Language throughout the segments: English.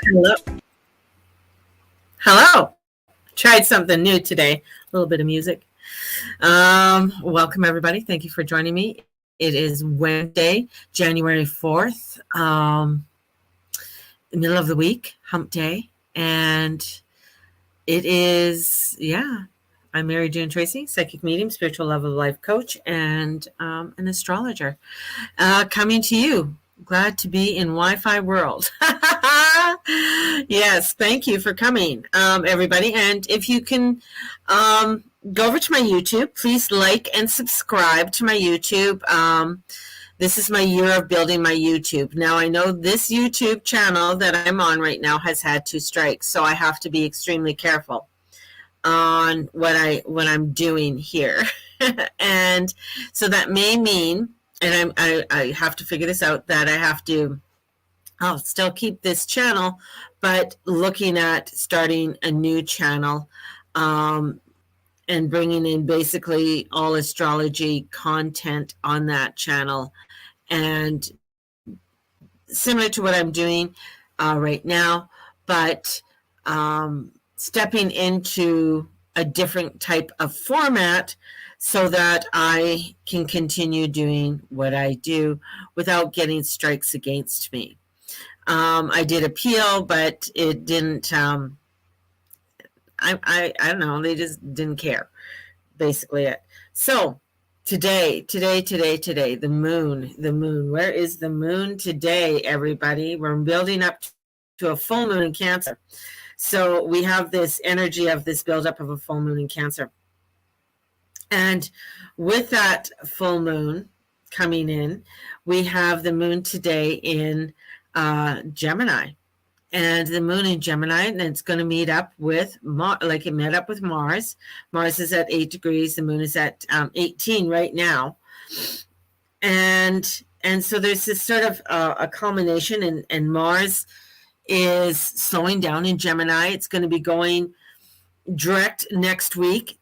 Hello. Hello. Tried something new today. A little bit of music. Welcome, everybody. Thank you for joining me. It is Wednesday, January 4th, middle of the week, hump day. And it is, I'm Mary June Tracy, psychic medium, spiritual love of life coach, and an astrologer. Coming to you. Glad to be in Wi-Fi world. Yes, thank you for coming, everybody. And if you can go over to my YouTube, please like and subscribe to my YouTube. This is my year of building my YouTube. Now, I know this YouTube channel that I'm on right now has had 2 strikes, so I have to be extremely careful on what I'm doing here. And so that may mean, and I have to figure this out, that I'll still keep this channel, but looking at starting a new channel and bringing in basically all astrology content on that channel. And similar to what I'm doing right now, but stepping into a different type of format so that I can continue doing what I do without getting strikes against me. I did appeal, but it didn't, I don't know, they just didn't care, basically it. So today, the moon, where is the moon today, everybody? We're building up to a full moon in Cancer. So we have this energy of this buildup of a full moon in Cancer. And with that full moon coming in, we have the moon today in Gemini. And the moon in Gemini, and it's going to meet up with like it met up with Mars. Mars is at 8 degrees. The moon is at 18 right now. And so there's this sort of a culmination, and Mars is slowing down in Gemini. It's going to be going direct next week,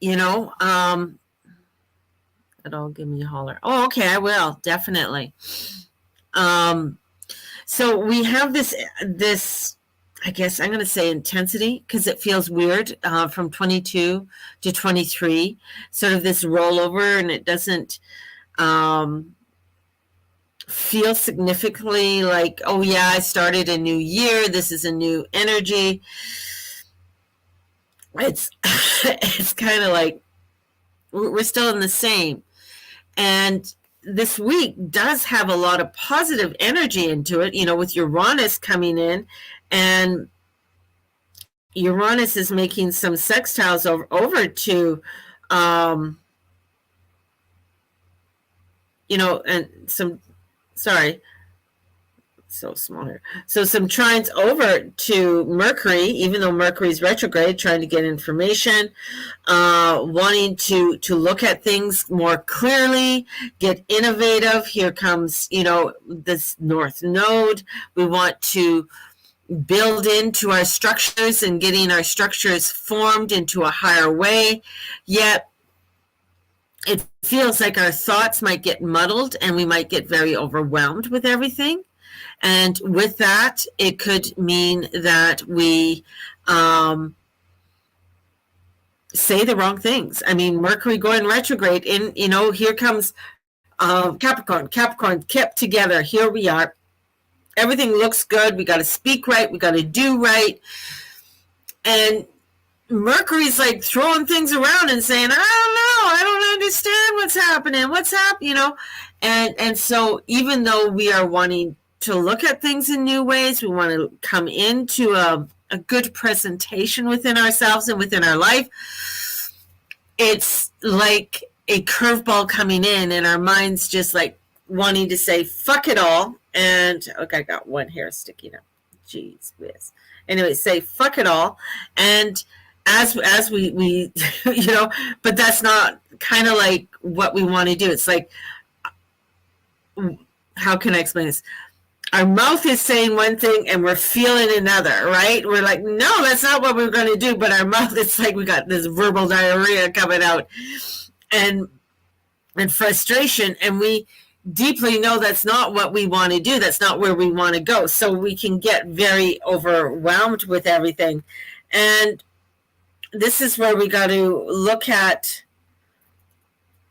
It'll give me a holler. Oh, okay, I will, definitely. So we have this, I guess I'm going to say intensity, because it feels weird, from 22 to 23, sort of this rollover, and it doesn't feel significantly like, oh yeah, I started a new year, this is a new energy. It's kind of like we're still in the same. And this week does have a lot of positive energy into it, with Uranus coming in, and Uranus is making some sextiles over to, and so small here. So some trines over to Mercury, even though Mercury's retrograde, trying to get information, wanting to look at things more clearly, get innovative. Here comes, this North Node. We want to build into our structures and getting our structures formed into a higher way. Yet it feels like our thoughts might get muddled and we might get very overwhelmed with everything. And with that, it could mean that we say the wrong things. I mean, Mercury going retrograde, and here comes Capricorn kept together. Here we are. Everything looks good. We got to speak right. We got to do right. And Mercury's like throwing things around and saying, I don't know. I don't understand what's happening. And so even though we are wanting to look at things in new ways, we want to come into a good presentation within ourselves and within our life, it's like a curveball coming in, and our mind's just like wanting to say, fuck it all. And, okay, I got one hair sticking up. Jeez whiz. Anyway, say, fuck it all. And as we but that's not kind of like what we want to do. It's like, how can I explain this? Our mouth is saying one thing and we're feeling another, right? We're like, no, that's not what we're going to do. But our mouth, it's like we got this verbal diarrhea coming out and frustration. And we deeply know that's not what we want to do. That's not where we want to go. So we can get very overwhelmed with everything. And this is where we got to look at,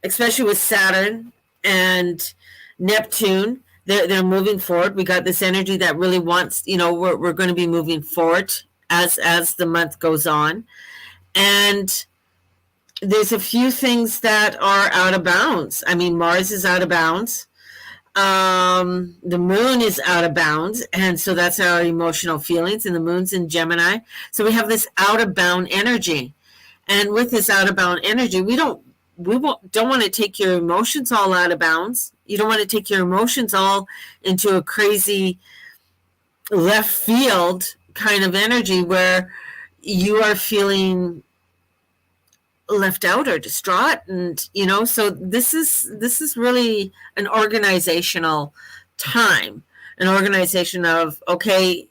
especially with Saturn and Neptune. They're moving forward. We got this energy that really wants, we're going to be moving forward as the month goes on. And there's a few things that are out of bounds. I mean, Mars is out of bounds. The moon is out of bounds, and so that's our emotional feelings, and the moon's in Gemini. So we have this out of bound energy. And with this out of bound energy, we don't want to take your emotions all out of bounds. You don't want to take your emotions all into a crazy left field kind of energy where you are feeling left out or distraught. And so this is really an organizational time, an organization of, okay,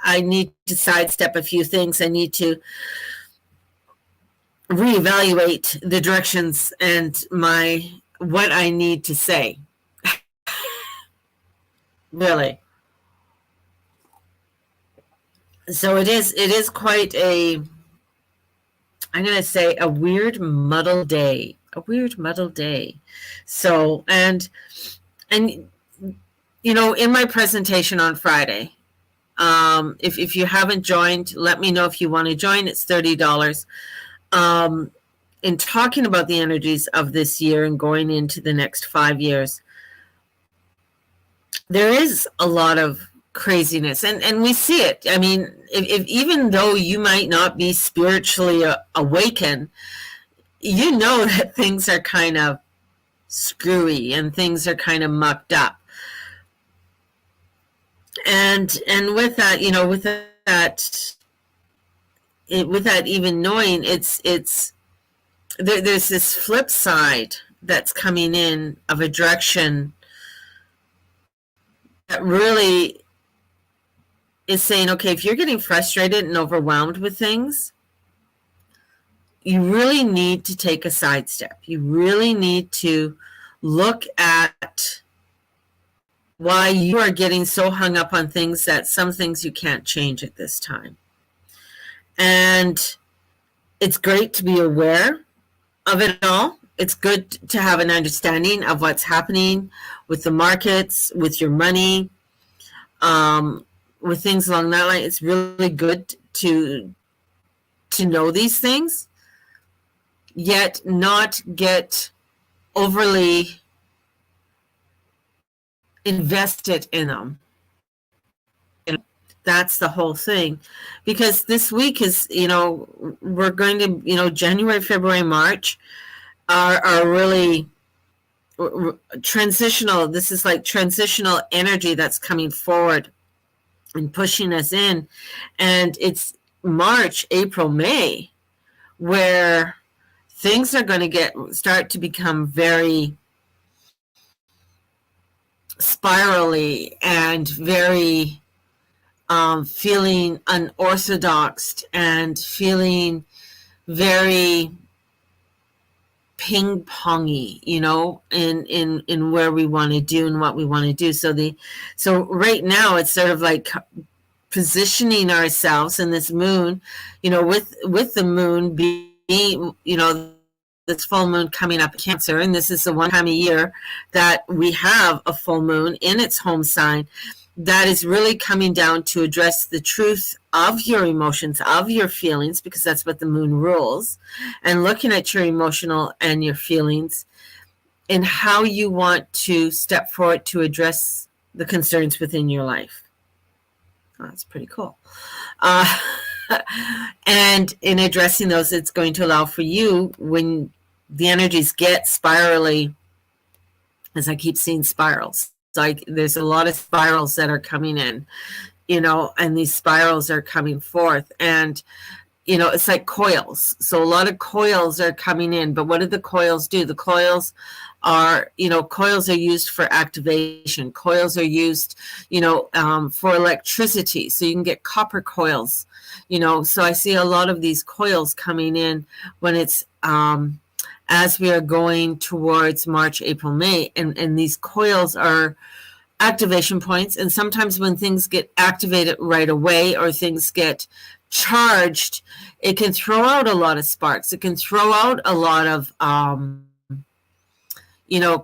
I need to sidestep a few things. I need to reevaluate the directions and what I need to say. Really. So it is quite I'm going to say a weird muddled day. So, and in my presentation on Friday, if you haven't joined, let me know if you want to join. It's $30. In talking about the energies of this year and going into the next 5 years, there is a lot of craziness, and we see it. I mean, if even though you might not be spiritually awakened, you know that things are kind of screwy and things are kind of mucked up. And with that, with that even knowing, there's this flip side that's coming in of a direction that really is saying, okay, if you're getting frustrated and overwhelmed with things, you really need to take a sidestep. You really need to look at why you are getting so hung up on things, that some things you can't change at this time. And it's great to be aware of it all. It's good to have an understanding of what's happening with the markets, with your money, with things along that line. It's really good to know these things, yet not get overly invested in them. And that's the whole thing, because this week is, we're going to, January, February, March are really transitional. This is like transitional energy that's coming forward and pushing us in. And it's March, April, May, where things are going to start to become very spirally and very feeling unorthodox and feeling very ping-pongy, in where we want to do and what we want to do. So right now it's sort of like positioning ourselves in this moon, with the moon being, this full moon coming up in Cancer, and this is the one time a year that we have a full moon in its home sign that is really coming down to address the truth of your emotions, of your feelings, because that's what the moon rules, and looking at your emotional and your feelings and how you want to step forward to address the concerns within your life. Oh, that's pretty cool. And in addressing those, it's going to allow for you, when the energies get spirally, as I keep seeing spirals, like there's a lot of spirals that are coming in, and these spirals are coming forth, and it's like coils. So a lot of coils are coming in, but what do the coils do? The coils are, coils are used for activation. Coils are used, for electricity. So you can get copper coils, so I see a lot of these coils coming in when it's as we are going towards March, April, May. And these coils are activation points. And sometimes when things get activated right away or things get charged, it can throw out a lot of sparks. It can throw out a lot of,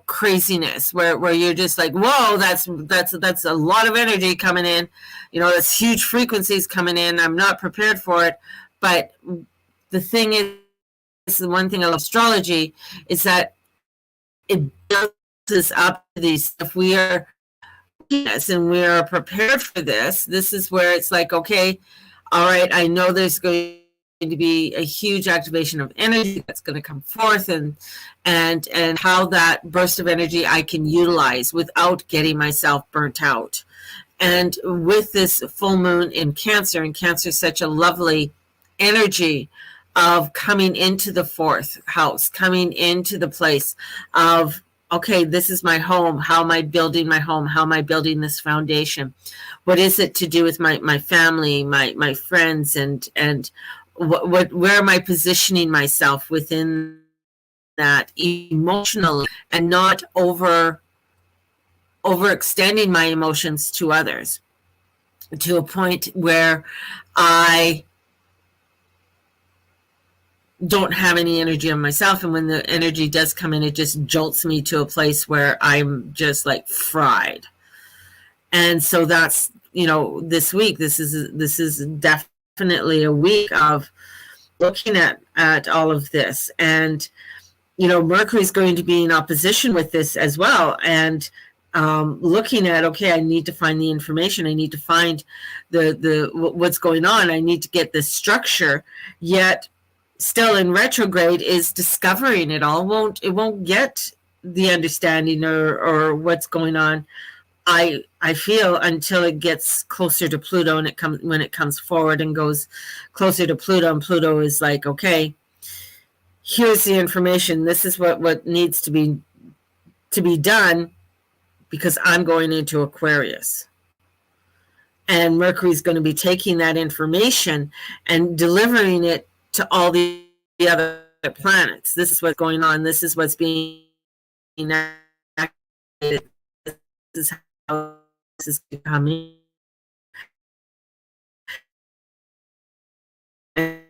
craziness where you're just like, whoa, that's a lot of energy coming in. That's huge frequencies coming in. I'm not prepared for it. But the thing is, the one thing I love astrology is that it builds us up to these. If we are, yes, and we are prepared for this is where it's like, okay, all right, I know there's going to be a huge activation of energy that's going to come forth, and how that burst of energy I can utilize without getting myself burnt out. And with this full moon in Cancer, and Cancer is such a lovely energy of coming into the fourth house, coming into the place of, okay, this is my home. How am I building my home? How am I building this foundation? What is it to do with my family, my friends, and where am I positioning myself within that emotionally, and not overextending my emotions to others to a point where I don't have any energy on myself. And when the energy does come in, it just jolts me to a place where I'm just like fried. And so that's, this week, this is definitely a week of looking at all of this. And Mercury's going to be in opposition with this as well, and looking at, okay, I need to find the information, I need to find the what's going on, I need to get this structure. Yet still in retrograde is discovering it all. It won't get the understanding or what's going on, I feel, until it gets closer to Pluto, and when it comes forward and goes closer to Pluto, and Pluto is like, okay, here's the information, this is what needs to be done, because I'm going into Aquarius. And Mercury's going to be taking that information and delivering it to all the other planets. This is what's going on. This is what's being activated. This is how this is becoming. And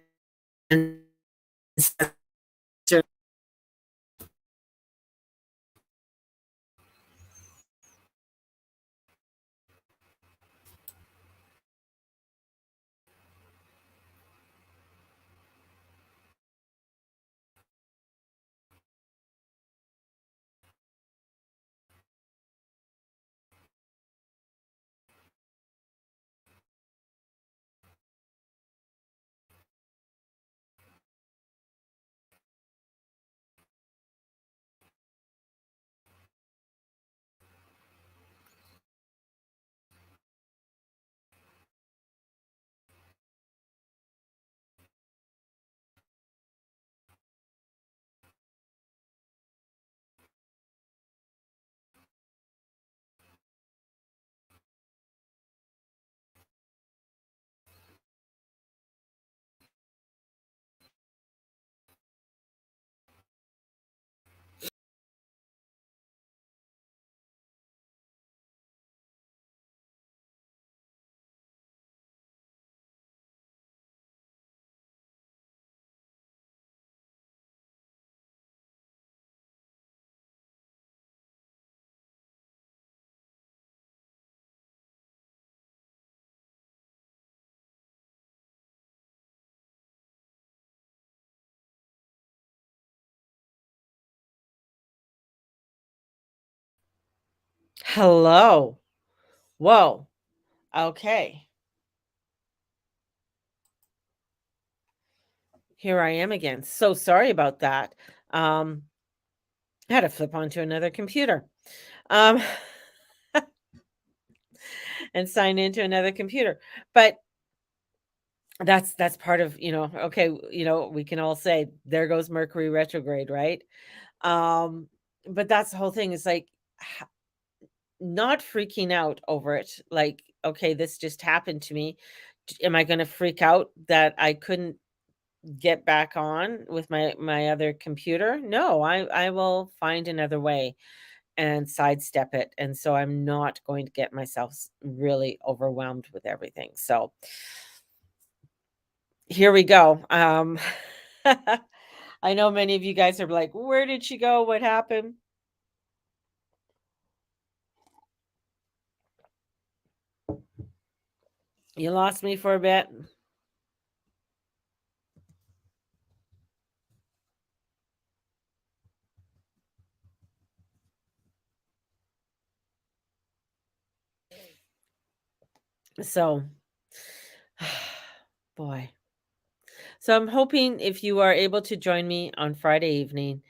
hello. Whoa. Okay. Here I am again. So sorry about that. Um, I had to flip onto another computer. Um, and sign into another computer. But that's part of, okay, we can all say there goes Mercury retrograde, right? Um, but that's the whole thing, is like, not freaking out over it. Like, okay, this just happened to me. Am I going to freak out that I couldn't get back on with my other computer. No, I will find another way and sidestep it, and so I'm not going to get myself really overwhelmed with everything. So here we go. I know many of you guys are like, "Where did she go? What happened?" You lost me for a bit. So, boy. So I'm hoping if you are able to join me on Friday evening,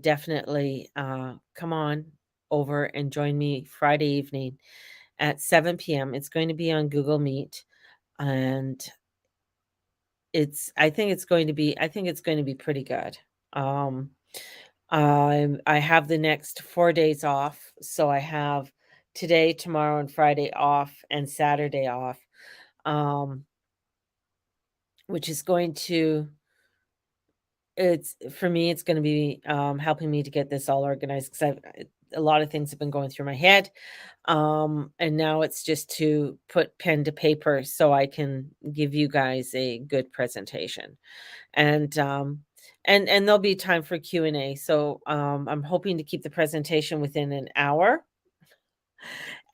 definitely come on over and join me Friday evening at 7 p.m. It's going to be on Google Meet, and I think it's going to be pretty good. Um, I have the next 4 days off, so I have today, tomorrow, and Friday off, and Saturday off, um, which is going to it's for me, it's gonna be, helping me to get this all organized because a lot of things have been going through my head, and now it's just to put pen to paper so I can give you guys a good presentation, and, and there'll be time for Q&A, so, I'm hoping to keep the presentation within an hour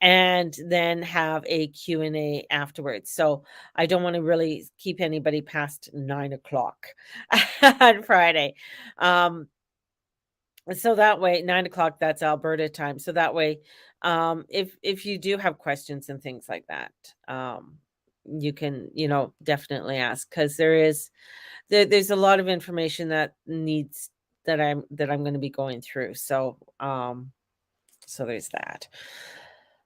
and then have a Q&A afterwards. So I don't want to really keep anybody past 9 o'clock on Friday. Um, so that way, 9 o'clock, that's Alberta time. So that way, if you do have questions and things like that, you can, definitely ask because there's a lot of information that needs that I'm going to be going through. So there's that.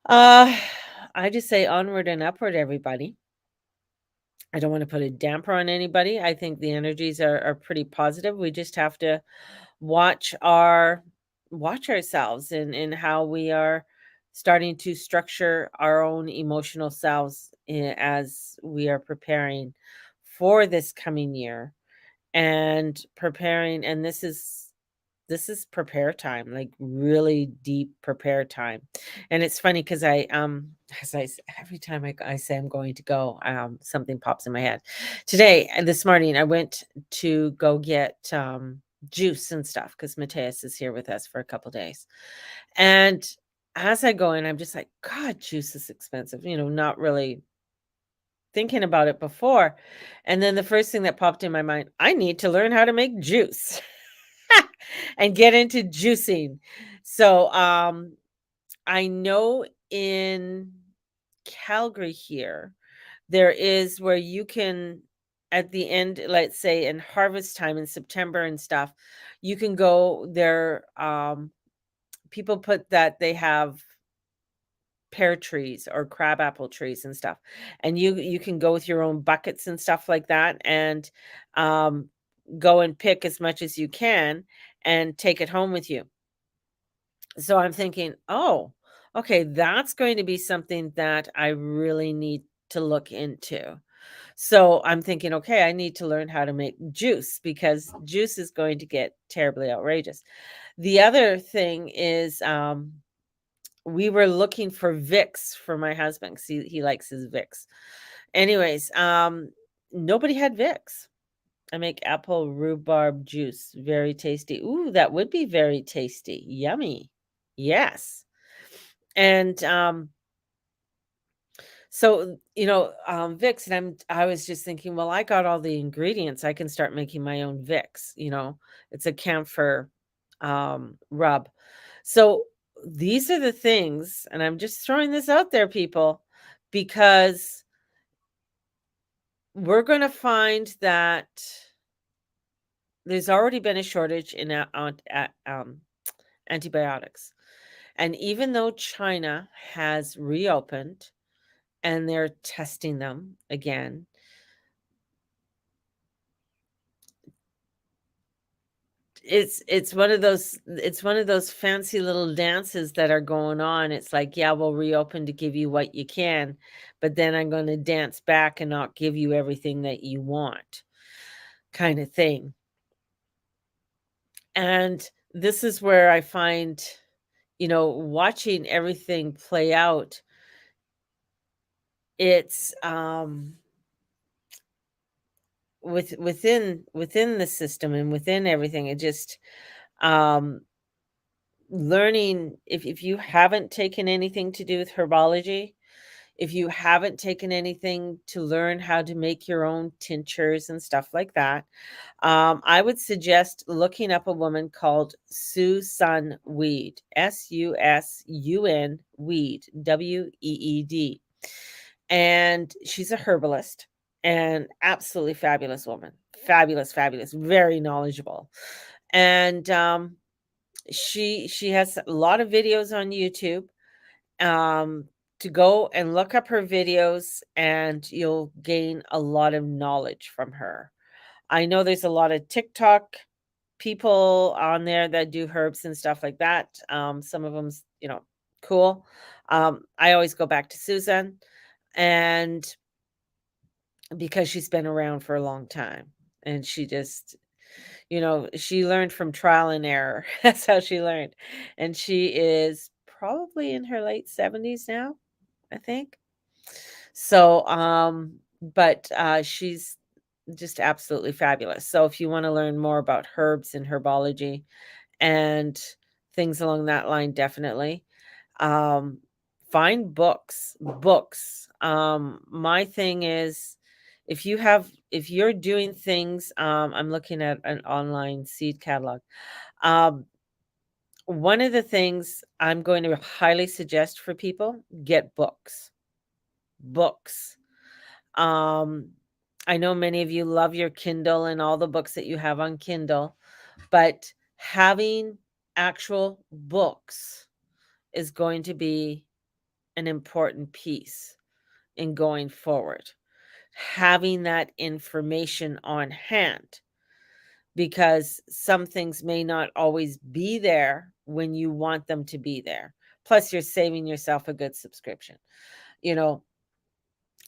Uh, I just say onward and upward, everybody. I don't want to put a damper on anybody. I think the energies are pretty positive. We just have to watch our watch ourselves in how we are starting to structure our own emotional selves as we are preparing for this coming year and preparing and this is prepare time, like really deep prepare time. And it's funny because every time I say I'm going to go, something pops in my head. Today and this morning, I went to go get juice and stuff because Mateus is here with us for a couple days. And as I go in, I'm just like, God, juice is expensive. Not really thinking about it before. And then the first thing that popped in my mind, I need to learn how to make juice. And get into juicing. So, I know in Calgary here, there is where you can at the end, let's say in harvest time in September and stuff, you can go there. People put that they have pear trees or crabapple trees and stuff, and you can go with your own buckets and stuff like that, and um, go and pick as much as you can and take it home with you. So I'm thinking, "Oh, okay, that's going to be something that I really need to look into." So I'm thinking, "Okay, I need to learn how to make juice because juice is going to get terribly outrageous." The other thing is, we were looking for Vicks for my husband 'cause he likes his Vicks. Anyways, nobody had Vicks. I make apple rhubarb juice, very tasty. Ooh, that would be very tasty. Yummy. Yes. And, so, Vicks, and I was just thinking, well, I got all the ingredients. I can start making my own Vicks, It's a camphor, rub. So these are the things, and I'm just throwing this out there, people, because we're gonna find that there's already been a shortage in antibiotics. And even though China has reopened and they're testing them again, it's one of those fancy little dances that are going on. It's like, yeah, we'll reopen to give you what you can, but then I'm going to dance back and not give you everything that you want. kind of thing. And this is where I find, watching everything play out, it's within the system and within everything. It just um learning, if you haven't taken anything to do with herbology, if you haven't taken anything to learn how to make your own tinctures and stuff like that, I would suggest looking up a woman called Susun Weed, Susun Weed, Weed. And she's a herbalist and absolutely fabulous woman. Fabulous, fabulous, very knowledgeable. And she has a lot of videos on YouTube, um, to go and look up her videos, and you'll gain a lot of knowledge from her. I know there's a lot of TikTok people on there that do herbs and stuff like that. Some of them's, cool. I always go back to Susan, and because she's been around for a long time, and she just, she learned from trial and error. That's how she learned. And she is probably in her late 70s now, I think. So, but she's just absolutely fabulous. So if you want to learn more about herbs and herbology and things along that line, definitely. Um, find books. My thing is, if you're doing things, I'm looking at an online seed catalog. Um, one of the things I'm going to highly suggest for people, get books. Books. Um, I know many of you love your Kindle and all the books that you have on Kindle, but having actual books is going to be an important piece in going forward. Having that information on hand, because some things may not always be there when you want them to be there. Plus, you're saving yourself a good subscription. You know,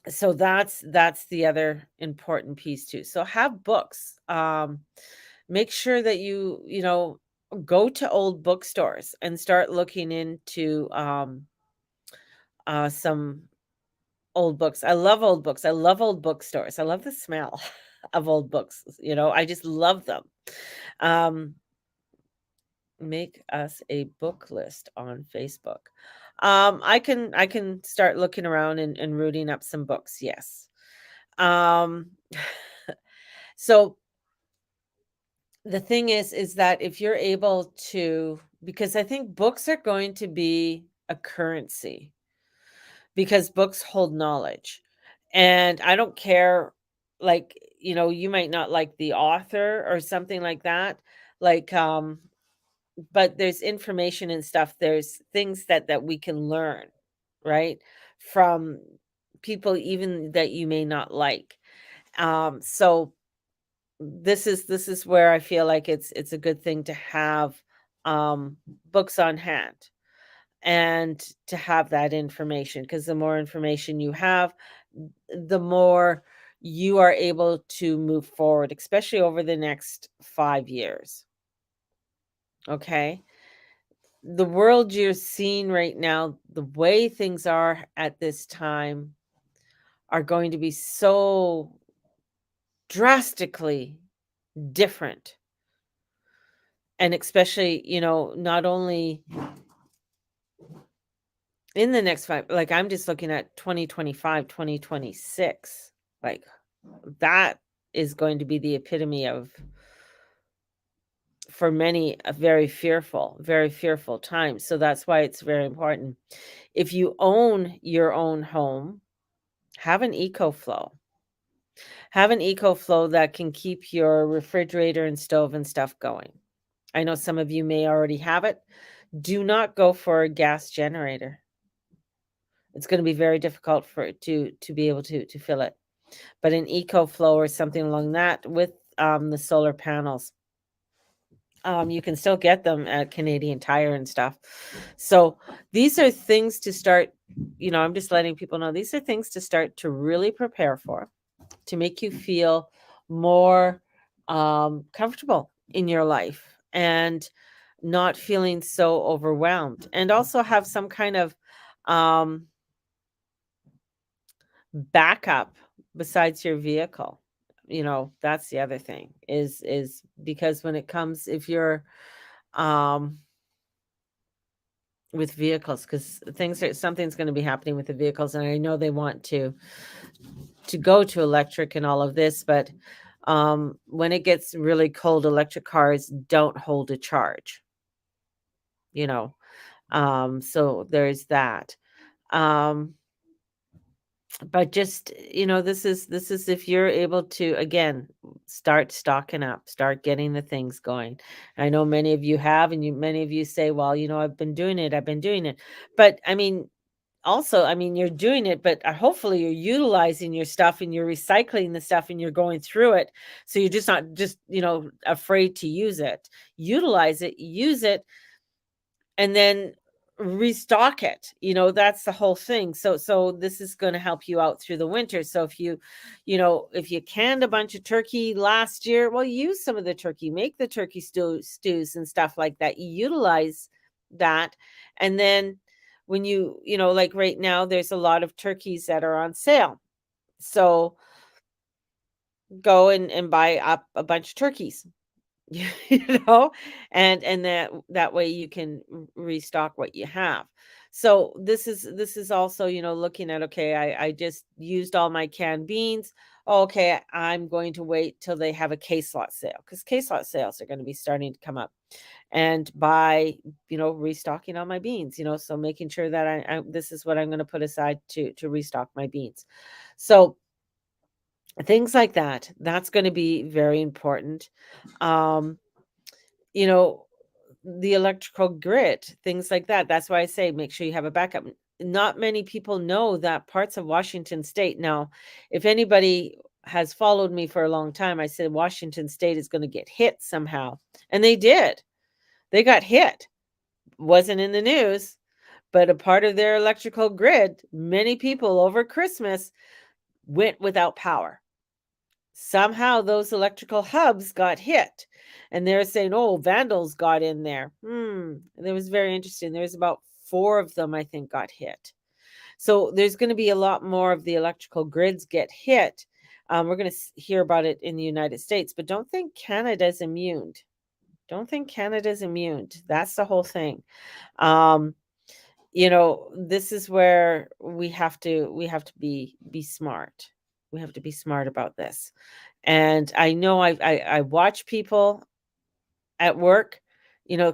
so that's the other important piece too. So have books. Make sure that you go to old bookstores and start looking into some old books. I love old books. I love old bookstores. I love the smell of old books. I just love them. Um, make us a book list on Facebook. I can start looking around and rooting up some books. Yes. Um, so the thing is that if you're able to, because I think books are going to be a currency, because books hold knowledge. And I don't care, like, you might not like the author or something like that. Like, but there's information and stuff. There's things that we can learn, right? From people even that you may not like. So this is where I feel like it's a good thing to have books on hand and to have that information, because the more information you have, the more you are able to move forward, especially over the next 5 years. Okay. The world you're seeing right now, the way things are at this time, are going to be so drastically different. And especially, not only in the next five, like I'm just looking at 2025, 2026. Like that is going to be the epitome of, for many, a very fearful time. So that's why it's very important. If you own your own home, have an eco flow. Have an eco flow that can keep your refrigerator and stove and stuff going. I know some of you may already have it. Do not go for a gas generator. It's going to be very difficult for it to be able to fill it. But an eco flow or something along that with the solar panels. You can still get them at Canadian Tire and stuff. So these are things to start, I'm just letting people know these are things to start to really prepare for, to make you feel more comfortable in your life and not feeling so overwhelmed, and also have some kind of um, backup besides your vehicle. That's the other thing is because when it comes, if you're um with vehicles, because something's going to be happening with the vehicles, and I know they want to go to electric and all of this, but when it gets really cold, electric cars don't hold a charge, you know. So there's that. Um, but just, this is if you're able to, again, start stocking up, start getting the things going. I know many of you have, and many of you say, well, I've been doing it. But I mean, also, I mean, you're doing it, but hopefully you're utilizing your stuff and you're recycling the stuff and you're going through it. So you're just not just, afraid to use it. Utilize it, use it, and then restock it. That's the whole thing. So this is going to help you out through the winter. So if you canned a bunch of turkey last year, well, use some of the turkey, make the turkey stews and stuff like that. You utilize that. And then when like right now, there's a lot of turkeys that are on sale. So go and buy up a bunch of turkeys. you know and that way you can restock what you have. So this is also, looking at, okay, I just used all my canned beans. Okay, I'm going to wait till they have a case lot sale, because case lot sales are going to be starting to come up, and buy, restocking all my beans, so making sure that this is what I'm going to put aside to restock my beans. So things like that's going to be very important. um you know, the electrical grid, things like that. That's why I say make sure you have a backup. Not many people know that parts of Washington state. Now, if anybody has followed me for a long time, I said Washington state is going to get hit somehow. And they did. They got hit. Wasn't in the news, but a part of their electrical grid, many people over Christmas went without power. Somehow those electrical hubs got hit, and they're saying, oh, vandals got in there. That was very interesting. There was about 4 of them, I think, got hit. So there's going to be a lot more of the electrical grids get hit. We're going to hear about it in the United States, but don't think Canada's immune. That's the whole thing. um this is where we have to be smart. We have to be smart about this. And I know I watch people at work,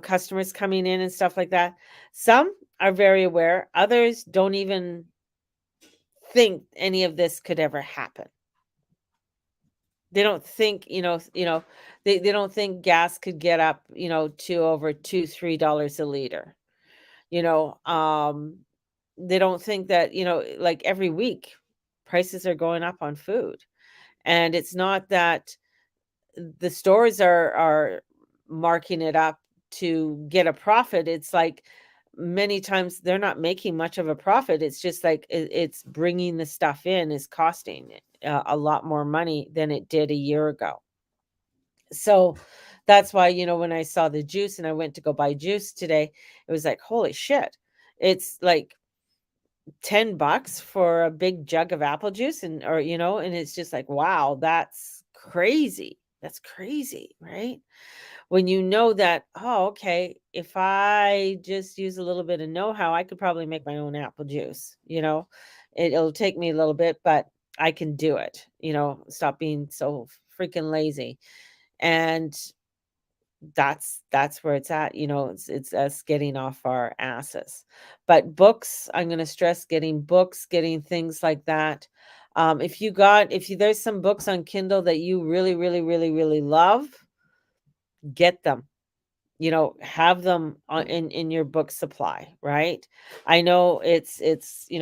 customers coming in and stuff like that. Some are very aware, others don't even think any of this could ever happen. They don't think, they don't think gas could get up, to over $2-3 a liter. You know, they don't think that, like every week prices are going up on food. And it's not that the stores are marking it up to get a profit. It's like many times they're not making much of a profit. It's just like it's bringing the stuff in is costing a lot more money than it did a year ago. So that's why, when I saw the juice and I went to go buy juice today, it was like, holy shit. It's like $10 for a big jug of apple juice, and it's just like, wow, that's crazy. That's crazy, right? When you know that, oh, okay, if I just use a little bit of know-how, I could probably make my own apple juice. It'll take me a little bit, but I can do it. Stop being so freaking lazy. And that's where it's at. It's us getting off our asses. But books, I'm going to stress getting books, getting things like that. If there's some books on Kindle that you really, really, really, really love, get them. Have them in your book supply, right? I know it's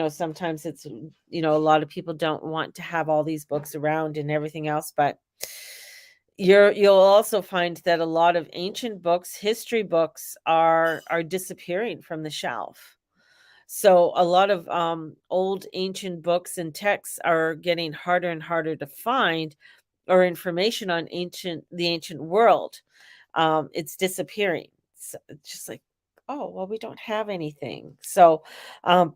sometimes it's a lot of people don't want to have all these books around and everything else, but you'll also find that a lot of ancient books, history books, are disappearing from the shelf. So a lot of old ancient books and texts are getting harder and harder to find, or information on the ancient world, it's disappearing. It's just like, oh well, we don't have anything. So um,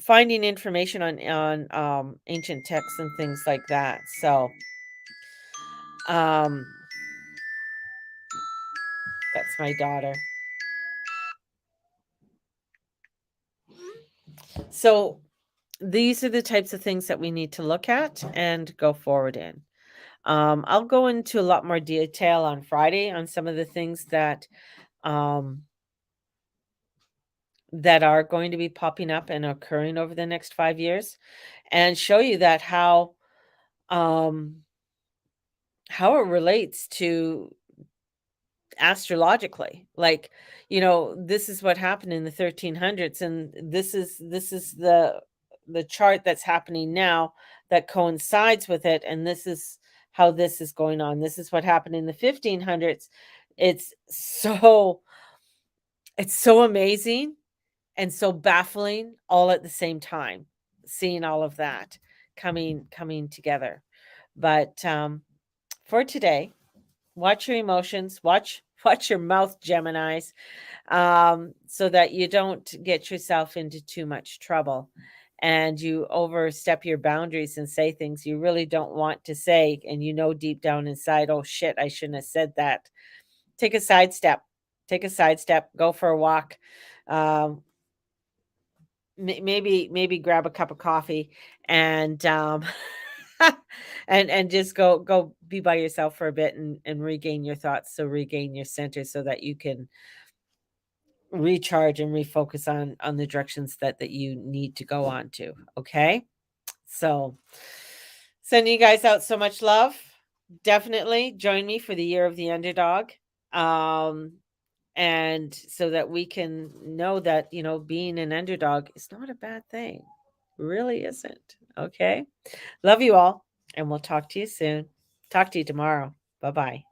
finding information on ancient texts and things like that. So um, that's my daughter. So these are the types of things that we need to look at and go forward in. I'll go into a lot more detail on Friday on some of the things um, that are going to be popping up and occurring over the next 5 years, and show you that um, how it relates to astrologically. Like, this is what happened in the 1300s, and this is the chart that's happening now that coincides with it, and this is how this is going on. This is what happened in the 1500s. It's so it's so amazing and so baffling all at the same time, seeing all of that coming together. But for today, watch your emotions, watch your mouth, Geminis, so that you don't get yourself into too much trouble and you overstep your boundaries and say things you really don't want to say, and deep down inside, oh shit, I shouldn't have said that. Take a sidestep. Take a sidestep. Go for a walk. Um, maybe grab a cup of coffee and and just go be by yourself for a bit and regain your thoughts, so regain your center so that you can recharge and refocus on the directions that you need to go on to. Okay, so sending you guys out so much love. Definitely join me for the year of the underdog, um and so that we can know that being an underdog is not a bad thing. Really isn't. Okay, love you all, and we'll talk to you soon. Talk to you tomorrow. Bye bye.